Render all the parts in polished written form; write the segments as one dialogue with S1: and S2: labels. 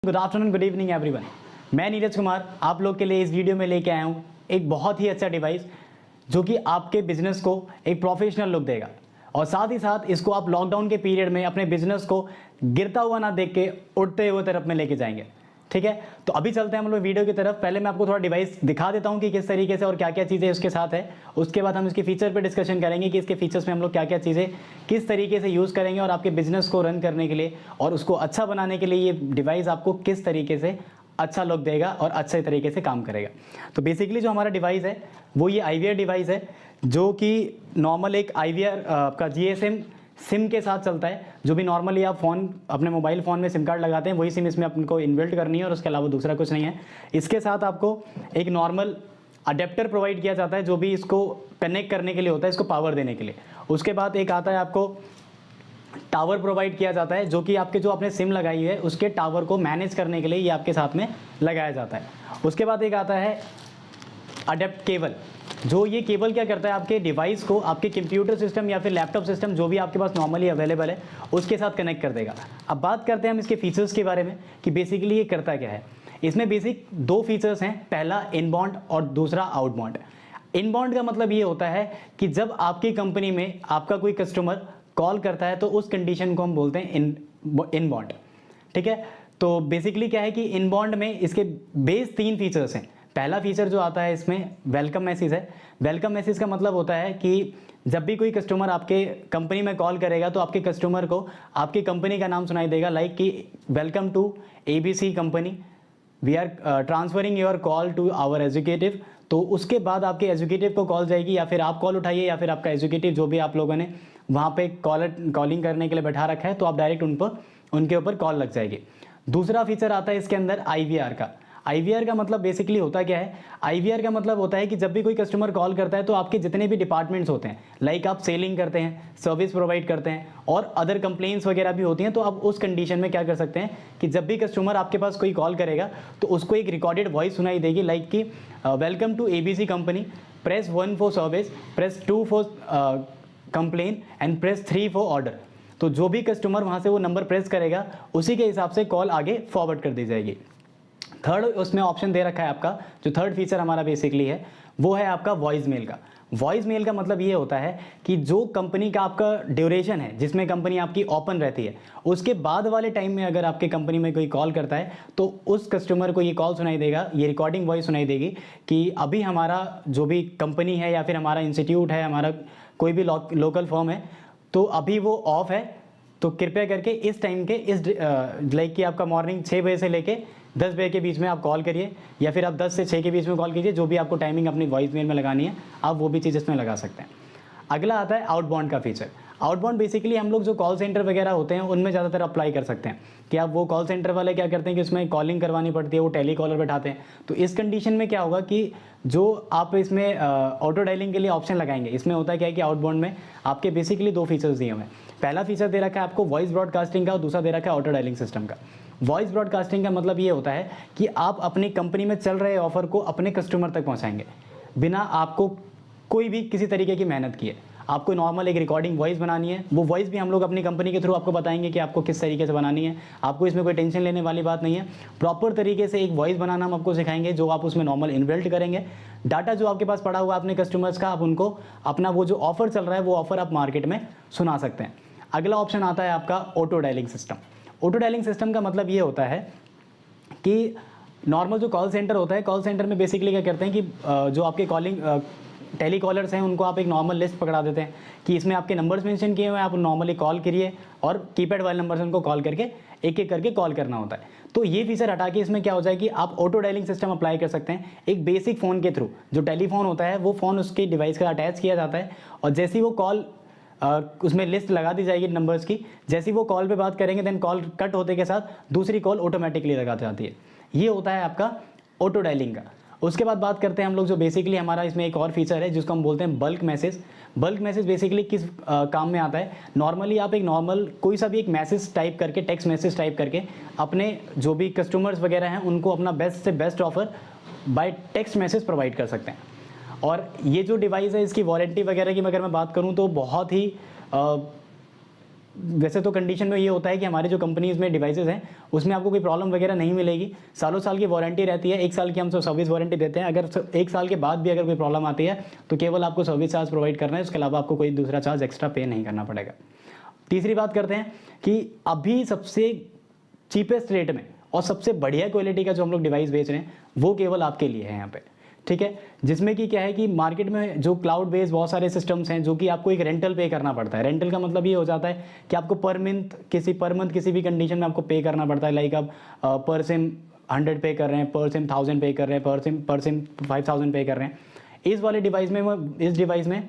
S1: Good afternoon, good evening everyone. मैं नीरज कुमार आप लोग के लिए इस वीडियो में लेके आया हूँ एक बहुत ही अच्छा डिवाइस जो कि आपके बिजनेस को एक प्रोफेशनल लुक देगा और साथ ही साथ इसको आप लॉकडाउन के पीरियड में अपने बिजनेस को गिरता हुआ ना देख के उठते हुए तरफ में लेके जाएंगे। ठीक है, तो अभी चलते हैं हम लोग वीडियो की तरफ। पहले मैं आपको थोड़ा डिवाइस दिखा देता हूं कि किस तरीके से और क्या क्या चीज़ें उसके साथ है। उसके बाद हम इसके फीचर पे डिस्कशन करेंगे कि इसके फीचर्स में हम लोग क्या क्या चीज़ें किस तरीके से यूज़ करेंगे और आपके बिजनेस को रन करने के लिए और उसको अच्छा बनाने के लिए ये डिवाइस आपको किस तरीके से अच्छा लुक देगा और अच्छे तरीके से काम करेगा। तो बेसिकली जो हमारा डिवाइस है वो ये IVR डिवाइस है जो कि नॉर्मल एक IVR का GSM सिम के साथ चलता है। जो भी नॉर्मली आप फ़ोन अपने मोबाइल फ़ोन में सिम कार्ड लगाते हैं वही सिम इसमें आपको इनबिल्ट करनी है और उसके अलावा दूसरा कुछ नहीं है। इसके साथ आपको एक नॉर्मल अडेप्टर प्रोवाइड किया जाता है जो भी इसको कनेक्ट करने के लिए होता है, इसको पावर देने के लिए। उसके बाद एक आता है आपको टावर प्रोवाइड किया जाता है जो कि आपके जो आपने सिम लगाई है उसके टावर को मैनेज करने के लिए ये आपके साथ में लगाया जाता है। उसके बाद एक आता है अडेप्ट केबल। जो ये केबल क्या करता है, आपके डिवाइस को आपके कंप्यूटर सिस्टम या फिर लैपटॉप सिस्टम जो भी आपके पास नॉर्मली अवेलेबल है उसके साथ कनेक्ट कर देगा। अब बात करते हैं हम इसके फीचर्स के बारे में कि बेसिकली ये करता क्या है। इसमें बेसिक दो फीचर्स हैं, पहला इनबाउंड और दूसरा आउटबाउंड। इनबाउंड का मतलब ये होता है कि जब आपकी कंपनी में आपका कोई कस्टमर कॉल करता है तो उस कंडीशन को हम बोलते हैं इनबाउंड। ठीक है, तो बेसिकली क्या है कि इनबाउंड में इसके बेस 3 फीचर्स हैं। पहला फीचर जो आता है इसमें वेलकम मैसेज है। वेलकम मैसेज का मतलब होता है कि जब भी कोई कस्टमर आपके कंपनी में कॉल करेगा तो आपके कस्टमर को आपकी कंपनी का नाम सुनाई देगा, लाइक कि welcome to ABC company, we are transferring your call to our executive. तो उसके बाद आपके एजुकेटिव को कॉल जाएगी या फिर आप कॉल उठाइए या फिर आपका एजुकेटिव जो भी आप लोगों ने वहाँ पे कॉलिंग करने के लिए बैठा रखा है तो आप डायरेक्ट उनके ऊपर कॉल लग जाएगी। दूसरा फीचर आता है इसके अंदर IVR का। IVR का मतलब बेसिकली होता क्या है, IVR का मतलब होता है कि जब भी कोई कस्टमर कॉल करता है तो आपके जितने भी डिपार्टमेंट्स होते हैं, लाइक आप सेलिंग करते हैं, सर्विस प्रोवाइड करते हैं और अदर कंप्लेंट्स वगैरह भी होती हैं, तो आप उस कंडीशन में क्या कर सकते हैं कि जब भी कस्टमर आपके पास कोई कॉल करेगा तो उसको एक रिकॉर्डेड वॉइस सुनाई देगी, लाइक कि welcome to ABC company, press 1 for service, press 2 for complaint and press 3 for order. तो जो भी कस्टमर वहाँ से वो नंबर प्रेस करेगा उसी के हिसाब से कॉल आगे फॉरवर्ड कर दी जाएगी। थर्ड उसमें ऑप्शन दे रखा है आपका, जो थर्ड फीचर हमारा बेसिकली है वो है आपका वॉइस मेल का। वॉइस मेल का मतलब ये होता है कि जो कंपनी का आपका ड्यूरेशन है जिसमें कंपनी आपकी ओपन रहती है उसके बाद वाले टाइम में अगर आपके कंपनी में कोई कॉल करता है तो उस कस्टमर को ये कॉल सुनाई देगा, ये रिकॉर्डिंग वॉइस सुनाई देगी कि अभी हमारा जो भी कंपनी है या फिर हमारा इंस्टीट्यूट है, हमारा कोई भी लोकल फर्म है तो अभी वो ऑफ है, तो कृपया करके इस टाइम के इस लाइक कि आपका मॉर्निंग 6 बजे से लेके 10 बजे के बीच में आप कॉल करिए या फिर आप 10 से 6 के बीच में कॉल कीजिए। जो भी आपको टाइमिंग अपनी वॉइस मेल में लगानी है आप वो भी चीज़ इसमें लगा सकते हैं। अगला आता है आउटबाउंड का फीचर। आउटबाउंड बेसिकली हम लोग जो कॉल सेंटर वगैरह होते हैं उनमें ज़्यादातर अप्लाई कर सकते हैं कि आप वो कॉल सेंटर वाले क्या करते हैं कि उसमें कॉलिंग करवानी पड़ती है, वो टेली कॉलर बैठाते हैं। तो इस कंडीशन में क्या होगा कि जो आप इसमें ऑटो डायलिंग के लिए ऑप्शन लगाएंगे, इसमें होता है क्या है कि आउटबाउंड में आपके बेसिकली 2 फीचर्स दिए हुए हैं। पहला फीचर दे रखा है आपको वॉइस ब्रॉडकास्टिंग का और दूसरा दे रखा है ऑटो डायलिंग सिस्टम का। वॉइस ब्रॉडकास्टिंग का मतलब ये होता है कि आप अपनी कंपनी में चल रहे ऑफर को अपने कस्टमर तक पहुंचाएंगे बिना आपको कोई भी किसी तरीके की मेहनत किए। आपको नॉर्मल एक रिकॉर्डिंग वॉइस बनानी है, वो वॉइस भी हम लोग अपनी कंपनी के थ्रू आपको बताएंगे कि आपको किस तरीके से बनानी है। आपको इसमें कोई टेंशन लेने वाली बात नहीं है। प्रॉपर तरीके से एक वॉइस बनाना हम आपको सिखाएंगे जो आप उसमें नॉर्मल इनबिल्ट करेंगे। डाटा जो आपके पास पड़ा हुआ है अपने कस्टमर्स का, आप उनको अपना वो जो ऑफर चल रहा है वो ऑफर आप मार्केट में सुना सकते हैं। अगला ऑप्शन आता है आपका auto dialling system. Auto dialling system का मतलब ये होता है कि नॉर्मल जो कॉल सेंटर होता है, कॉल सेंटर में बेसिकली क्या करते हैं कि जो आपके कॉलिंग टेली कॉलर्स हैं उनको आप एक नॉर्मल लिस्ट पकड़ा देते हैं कि इसमें आपके नंबर्स मेंशन किए हुए हैं, आप नॉर्मली कॉल करिए और कीपैड वाले नंबर से उनको कॉल करके एक एक करके कॉल करना होता है। तो ये फीचर हटा के इसमें क्या हो जाए कि आप ऑटो डायलिंग सिस्टम अप्लाई कर सकते हैं। एक बेसिक फ़ोन के थ्रू जो टेलीफोन होता है वो फ़ोन उसके डिवाइस का अटैच किया जाता है और जैसे ही वो कॉल उसमें लिस्ट लगा दी जाएगी नंबर्स की, जैसे ही वो कॉल पे बात करेंगे देन कॉल कट होते के साथ दूसरी कॉल ऑटोमेटिकली लगा जाती है। ये होता है आपका ऑटो डायलिंग का। उसके बाद बात करते हैं हम लोग जो बेसिकली हमारा इसमें एक और फीचर है जिसको हम बोलते हैं bulk message. Bulk message basically किस काम में आता है, नॉर्मली आप एक नॉर्मल कोई सा भी एक मैसेज टाइप करके, टेक्स्ट मैसेज टाइप करके अपने जो भी कस्टमर्स वगैरह हैं उनको अपना बेस्ट से best offer by text message provide कर सकते हैं। और ये जो डिवाइस है इसकी वारंटी वगैरह की अगर मैं बात करूं तो बहुत ही वैसे तो कंडीशन में ये होता है कि हमारे जो कंपनीज़ में डिवाइसेस हैं उसमें आपको कोई प्रॉब्लम वगैरह नहीं मिलेगी, सालों साल की वारंटी रहती है, 1 साल की हम सर्विस वारंटी देते हैं। अगर 1 साल के बाद भी अगर कोई प्रॉब्लम आती है तो केवल आपको सर्विस चार्ज प्रोवाइड करना है, उसके अलावा आपको कोई दूसरा चार्ज एक्स्ट्रा पे नहीं करना पड़ेगा। तीसरी बात करते हैं कि अभी सबसे चीपेस्ट रेट में और सबसे बढ़िया क्वालिटी का जो हम लोग डिवाइस बेच रहे हैं वो केवल आपके लिए है यहाँ पे, ठीक है। जिसमें कि क्या है कि मार्केट में जो क्लाउड बेस्ड बहुत सारे सिस्टम्स हैं जो कि आपको एक रेंटल पे करना पड़ता है। रेंटल का मतलब ये हो जाता है कि आपको पर मंथ किसी भी कंडीशन में आपको पे करना पड़ता है। लाइक आप पर सिम 100 पे कर रहे हैं, पर सिम 1000 पे कर रहे हैं, पर सिम 5000 पे कर रहे हैं। इस वाले डिवाइस में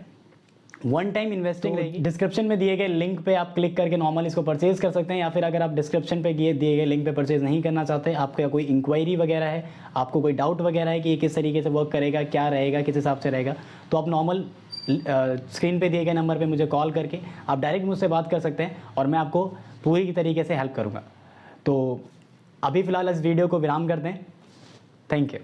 S1: वन टाइम इन्वेस्टिंग रहेगी। डिस्क्रिप्शन में दिए गए लिंक पे आप क्लिक करके नॉर्मल इसको परचेज कर सकते हैं, या फिर अगर आप डिस्क्रिप्शन पे दिए गए लिंक पे परचेज नहीं करना चाहते, आपका कोई इंक्वायरी वगैरह है, आपको कोई डाउट वगैरह है कि ये किस तरीके से वर्क करेगा, क्या रहेगा, किस हिसाब से रहेगा, तो आप नॉर्मल स्क्रीन पे दिए गए नंबर पे मुझे कॉल करके आप डायरेक्ट मुझसे बात कर सकते हैं और मैं आपको पूरी तरीके से हेल्प करूँगा। तो अभी फ़िलहाल इस वीडियो को विराम करते हैं। Thank you.